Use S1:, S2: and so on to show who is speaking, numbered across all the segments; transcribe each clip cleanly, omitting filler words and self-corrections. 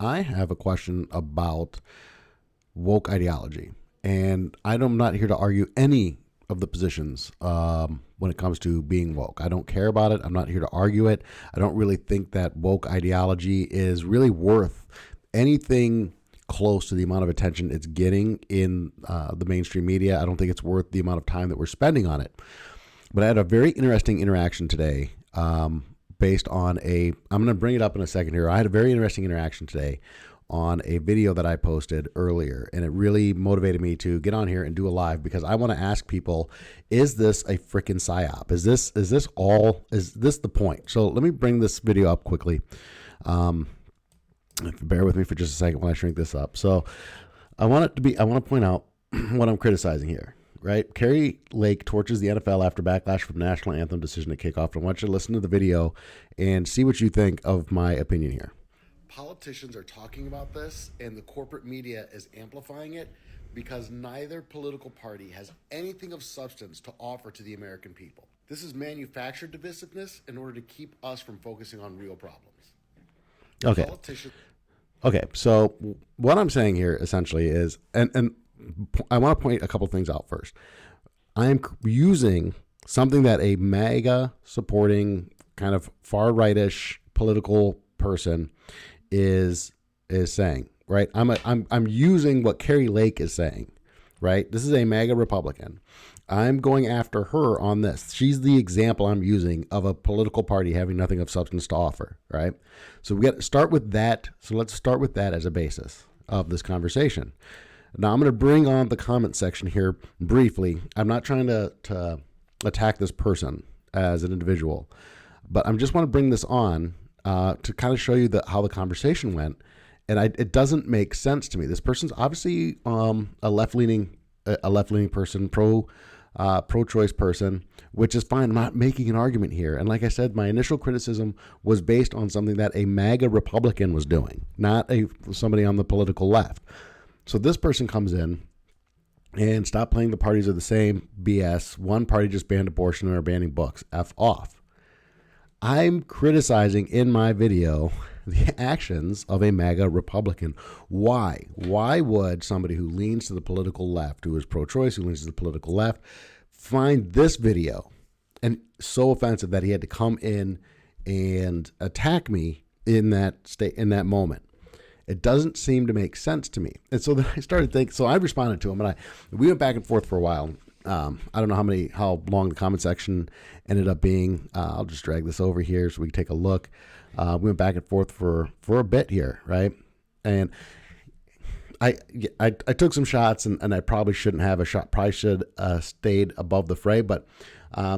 S1: I have a question about woke ideology, and I'm not here to argue any of the positions when it comes to being woke. I don't care about it. I'm not here to argue it. I don't really think that woke ideology is really worth anything close to the amount of attention it's getting in the mainstream media. I don't think it's worth the amount of time that we're spending on it. But I had a very interesting interaction today based on I'm going to bring it up in a second here. I had a very interesting interaction today on a video that I posted earlier, and it really motivated me to get on here and do a live because I want to ask people, is this a freaking PSYOP? Is this the point? So let me bring this video up quickly. Bear with me for just a second when I shrink this up. So I want to point out what I'm criticizing here. Right? Carrie Lake torches the NFL after backlash from national anthem decision at kickoff. I want you to listen to the video and see what you think of my opinion here. Politicians are talking about this, and the corporate media is amplifying it because neither political party has anything of substance to offer to the American people. This is manufactured divisiveness in order to keep us from focusing on real problems. Okay, so what I'm saying here essentially is, and I want to point a couple things out first. I'm using something that a MAGA supporting kind of far rightish political person is saying, right? I'm using what Carrie Lake is saying, right? This is a MAGA Republican. I'm going after her on this. She's the example I'm using of a political party having nothing of substance to offer, right? So we got to start with that. So let's start with that as a basis of this conversation. Now, I'm going to bring on the comment section here briefly. I'm not trying to attack this person as an individual, but I just want to bring this on to kind of show you how the conversation went. And it doesn't make sense to me. This person's obviously a left-leaning person, pro-choice person, which is fine. I'm not making an argument here. And like I said, my initial criticism was based on something that a MAGA Republican was doing, not somebody on the political left. So this person comes in and stop playing the parties are the same BS. One party just banned abortion and are banning books. F off. I'm criticizing in my video the actions of a MAGA Republican. Why? Why would somebody who leans to the political left, who is pro-choice, who leans to the political left, find this video and so offensive that he had to come in and attack me in that moment? It doesn't seem to make sense to me. And so then I started thinking, so I responded to him and we went back and forth for a while. I don't know how long the comment section ended up being. I'll just drag this over here so we can take a look. We went back and forth for a bit here, right? And I took some shots and I probably shouldn't have probably should stayed above the fray, but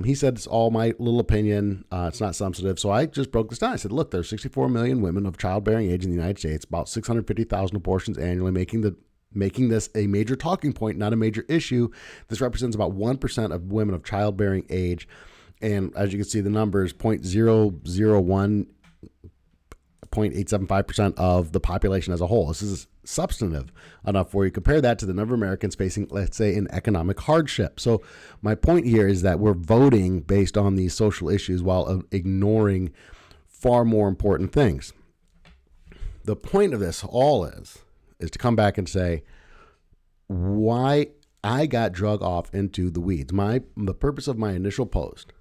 S1: he said it's all my little opinion. It's not substantive. So I just broke this down. I said, look, there's 64 million women of childbearing age in the United States, about 650,000 abortions annually, making this a major talking point, not a major issue. This represents about 1% of women of childbearing age. And as you can see, the numbers 0.875% of the population as a whole. This is substantive enough for you. Compare that to the number of Americans facing, let's say, an economic hardship. So my point here is that we're voting based on these social issues while ignoring far more important things. The point of this all is to come back and say why I got drug off into the weeds. The purpose of my initial post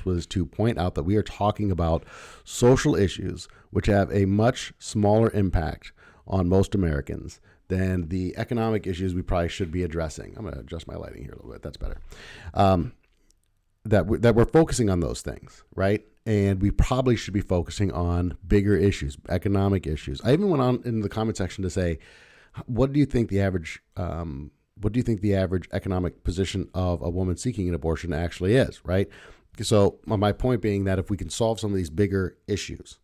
S1: was to point out that we are talking about social issues which have a much smaller impact on most Americans than the economic issues we probably should be addressing. I'm going to adjust my lighting here a little bit. That's better. That we're focusing on those things, right? And we probably should be focusing on bigger issues, economic issues. I even went on in the comment section to say, what do you think the average economic position of a woman seeking an abortion actually is, right? So my point being that if we can solve some of these bigger issues,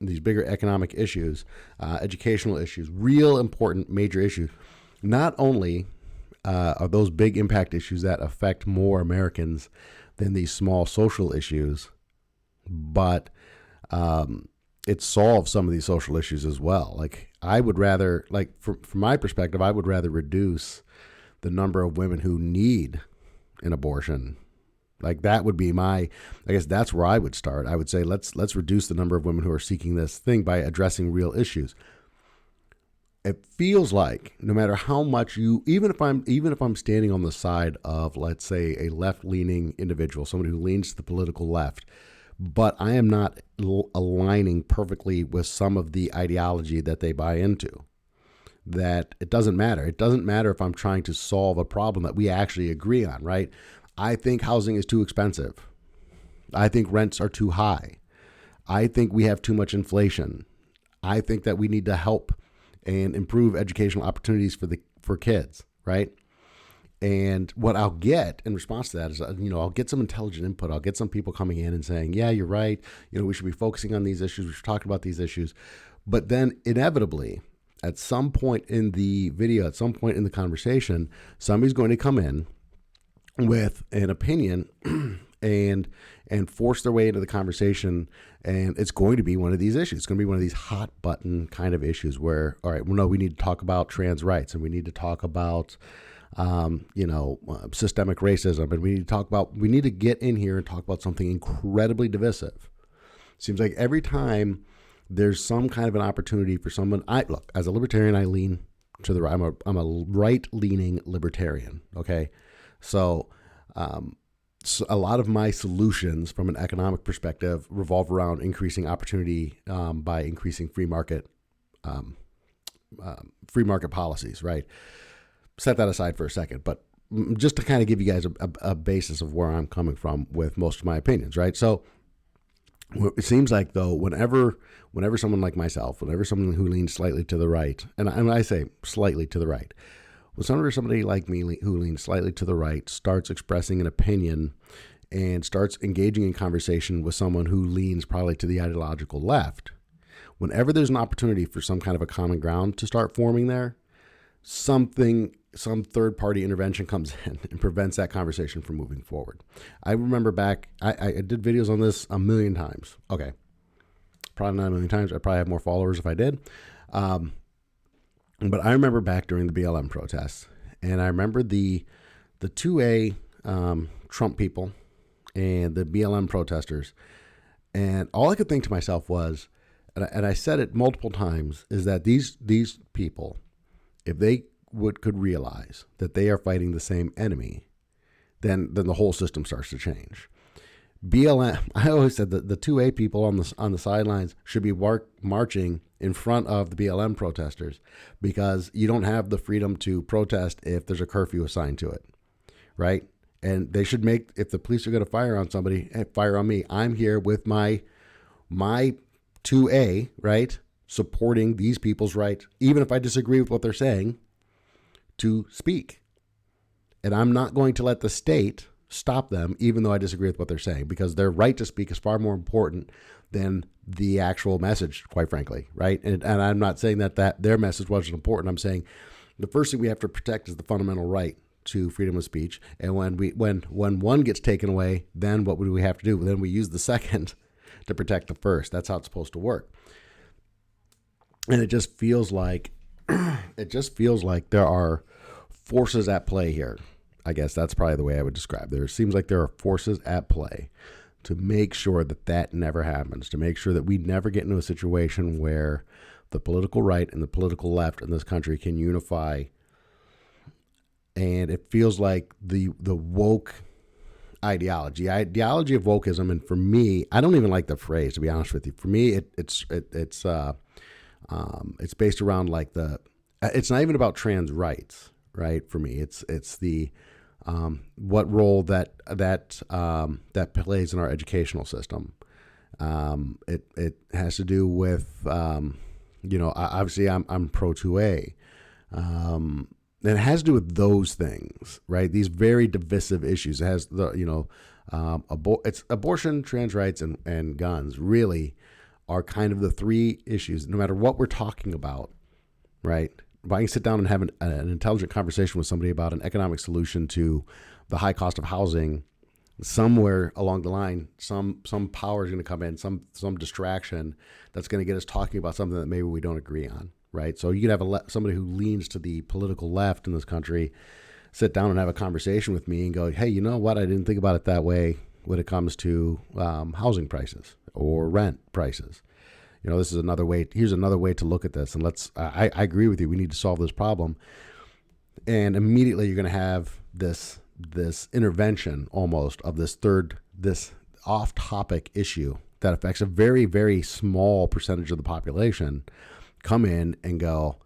S1: these bigger economic issues, educational issues, real important major issues, not only are those big impact issues that affect more Americans than these small social issues, but it solves some of these social issues as well. Like I would rather, from my perspective, I would rather reduce the number of women who need an abortion. Like that would be I guess that's where I would start. I would say let's reduce the number of women who are seeking this thing by addressing real issues. It feels like no matter how much even if I'm standing on the side of, let's say, a left-leaning individual, somebody who leans to the political left, but I am not aligning perfectly with some of the ideology that they buy into, that it doesn't matter. It doesn't matter if I'm trying to solve a problem that we actually agree on, right? I think housing is too expensive. I think rents are too high. I think we have too much inflation. I think that we need to help and improve educational opportunities for kids, right? And what I'll get in response to that is, I'll get some intelligent input. I'll get some people coming in and saying, yeah, you're right. We should be focusing on these issues. We should talk about these issues. But then inevitably, at some point in the video, at some point in the conversation, somebody's going to come in with an opinion and force their way into the conversation. And it's going to be one of these issues. It's going to be one of these hot button kind of issues where, all right, well, no, we need to talk about trans rights, and we need to talk about, systemic racism. And we need to get in here and talk about something incredibly divisive. Seems like every time there's some kind of an opportunity for someone, look, as a libertarian, I lean to the right. I'm a right-leaning libertarian. Okay. So a lot of my solutions from an economic perspective revolve around increasing opportunity by increasing free market policies, right? Set that aside for a second, but just to kind of give you guys a basis of where I'm coming from with most of my opinions, right? So it seems like, though, whenever someone like myself, whenever someone who leans slightly to the right, and I say slightly to the right, whenever somebody like me who leans slightly to the right starts expressing an opinion and starts engaging in conversation with someone who leans probably to the ideological left, whenever there's an opportunity for some kind of a common ground to start forming there, some third-party intervention comes in and prevents that conversation from moving forward. I remember back, I did videos on this a million times. Okay, probably not a million times. I probably have more followers if I did. But I remember back during the BLM protests, and I remember the 2A Trump people and the BLM protesters, and all I could think to myself was, and I said it multiple times, is that these people, if they could realize that they are fighting the same enemy, then the whole system starts to change. BLM, I always said that the 2A people on the sidelines should be marching in front of the BLM protesters, because you don't have the freedom to protest if there's a curfew assigned to it, right? And they should if the police are going to fire on somebody, hey, fire on me. I'm here with my 2A, right, supporting these people's right, even if I disagree with what they're saying, to speak. And I'm not going to let the state stop them, even though I disagree with what they're saying, because their right to speak is far more important than the actual message, quite frankly, right? And I'm not saying that their message wasn't important. I'm saying the first thing we have to protect is the fundamental right to freedom of speech. And when one gets taken away, then what would we have to do? Then we use the second to protect the first. That's how it's supposed to work. And it just feels like there are forces at play here. I guess that's probably the way I would describe it. It seems like there are forces at play to make sure that never happens, to make sure that we never get into a situation where the political right and the political left in this country can unify. And it feels like the woke ideology of wokeism, and for me, I don't even like the phrase, to be honest with you. For me, it's based around like it's not even about trans rights, right? For me, it's the what role that plays in our educational system. It has to do with obviously I'm pro 2A. And it has to do with those things, right? These very divisive issues. It has it's abortion, trans rights, and guns really are kind of the three issues, no matter what we're talking about, right? If I can sit down and have an intelligent conversation with somebody about an economic solution to the high cost of housing, somewhere along the line, some power is going to come in, some distraction that's going to get us talking about something that maybe we don't agree on, right? So you could have somebody who leans to the political left in this country sit down and have a conversation with me and go, hey, you know what? I didn't think about it that way when it comes to housing prices or rent prices. This is another way. Here's another way to look at this. And I agree with you. We need to solve this problem. And immediately you're going to have this intervention almost of this off-topic issue that affects a very, very small percentage of the population come in and go,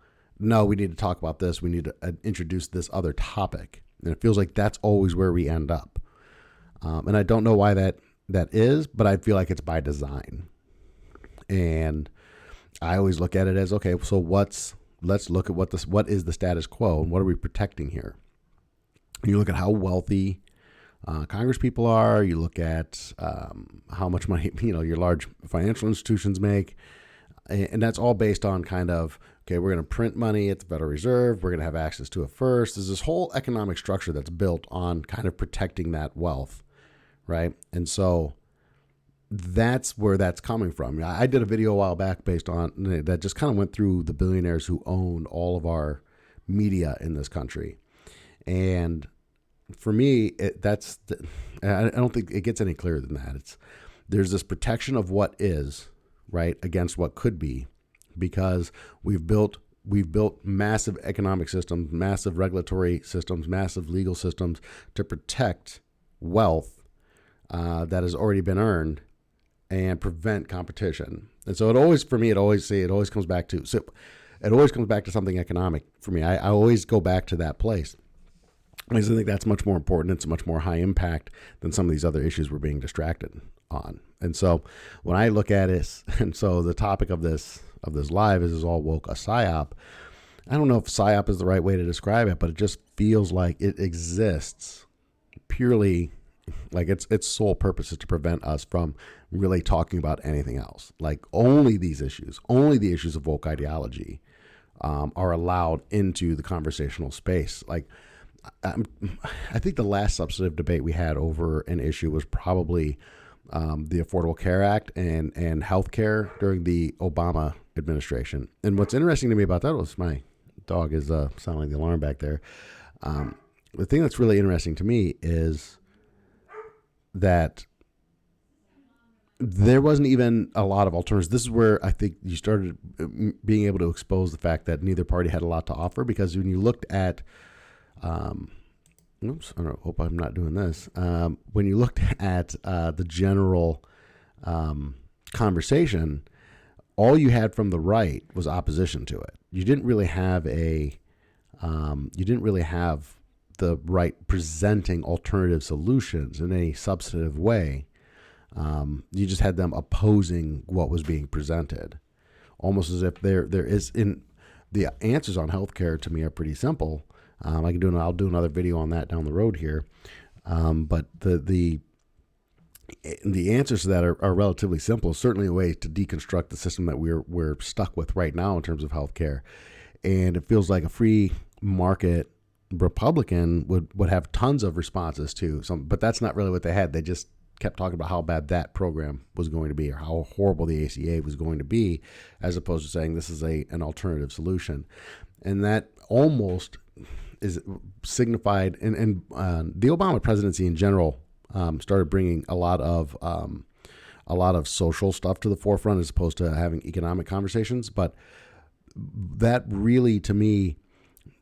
S1: no, we need to talk about this. We need to introduce this other topic. And it feels like that's always where we end up. And I don't know why that is, but I feel like it's by design. And I always look at it as, okay, so let's look at what is the status quo and what are we protecting here? And you look at how wealthy Congress people are. You look at how much money your large financial institutions make, and that's all based on kind of, okay, we're going to print money at the Federal Reserve. We're going to have access to it first. There's this whole economic structure that's built on kind of protecting that wealth, right? And so that's where that's coming from. I did a video a while back based on that, just kind of went through the billionaires who owned all of our media in this country. And for me, I don't think it gets any clearer than that. There's this protection of what is, right, against what could be, because we've built massive economic systems, massive regulatory systems, massive legal systems to protect wealth that has already been earned and prevent competition. And so it always comes back to something economic for me. I always go back to that place. I think that's much more important. It's much more high impact than some of these other issues we're being distracted on. And so when I look at it, and so the topic of this live is all woke a PSYOP. I don't know if PSYOP is the right way to describe it, but it just feels like it exists purely, like its sole purpose is to prevent us from really talking about anything else. Like only the issues of woke ideology are allowed into the conversational space. Like I think the last substantive debate we had over an issue was probably the Affordable Care Act and healthcare during the Obama administration. And what's interesting to me about that was my dog is sounding the alarm back there. The thing that's really interesting to me is that there wasn't even a lot of alternatives. This is where I think you started being able to expose the fact that neither party had a lot to offer, because when you looked at hope I'm not doing this. When you looked at the general conversation, all you had from the right was opposition to it. You didn't really have the right presenting alternative solutions in any substantive way. You just had them opposing what was being presented, almost as if there is in the answers on healthcare to me are pretty simple. I'll do another video on that down the road here. But the answers to that are relatively simple. Certainly a way to deconstruct the system that we're stuck with right now in terms of healthcare. And it feels like a free market Republican would have tons of responses to some, but that's not really what they had. They just kept talking about how bad that program was going to be or how horrible the ACA was going to be, as opposed to saying this is an alternative solution. And that almost is signified, and the Obama presidency in general started bringing a lot of social stuff to the forefront as opposed to having economic conversations. But that really, to me,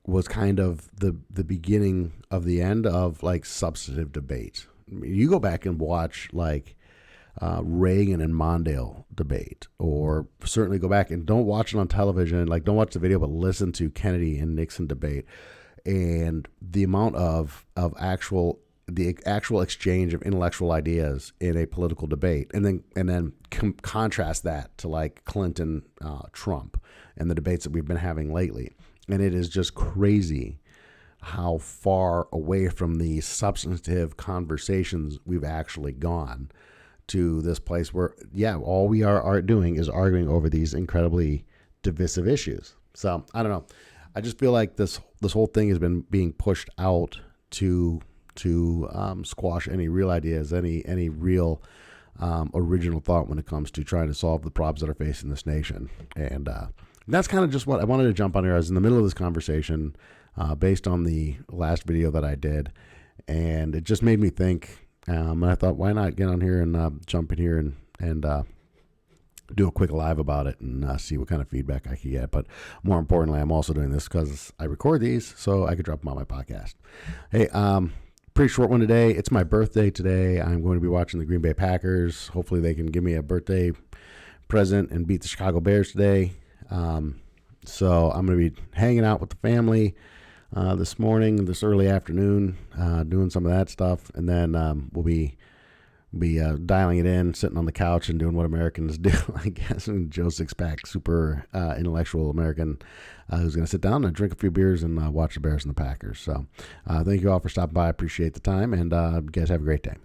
S1: was kind of the beginning of the end of like substantive debate. I mean, you go back and watch like Reagan and Mondale debate, or certainly go back and don't watch it on television. Like don't watch the video, but listen to Kennedy and Nixon debate. And the amount of actual exchange of intellectual ideas in a political debate, and then contrast that to like Clinton, Trump, and the debates that we've been having lately. And it is just crazy how far away from the substantive conversations we've actually gone to this place where, all we are doing is arguing over these incredibly divisive issues. So I don't know. I just feel like this whole thing has been being pushed out to squash any real ideas, any real original thought when it comes to trying to solve the problems that are facing this nation. And that's kind of just what I wanted to jump on here. I was in the middle of this conversation based on the last video that I did, and it just made me think. And I thought, why not get on here and jump in here and do a quick live about it and see what kind of feedback I could get. But more importantly, I'm also doing this because I record these so I could drop them on my podcast. Hey, pretty short one today. It's my birthday today. I'm going to be watching the Green Bay Packers. Hopefully they can give me a birthday present and beat the Chicago Bears today. So I'm going to be hanging out with the family this morning, this early afternoon, doing some of that stuff. And then we'll be dialing it in, sitting on the couch and doing what Americans do, I guess. And Joe Sixpack, super intellectual American, who's going to sit down and drink a few beers and watch the Bears and the Packers. So thank you all for stopping by. I appreciate the time, and you guys have a great day.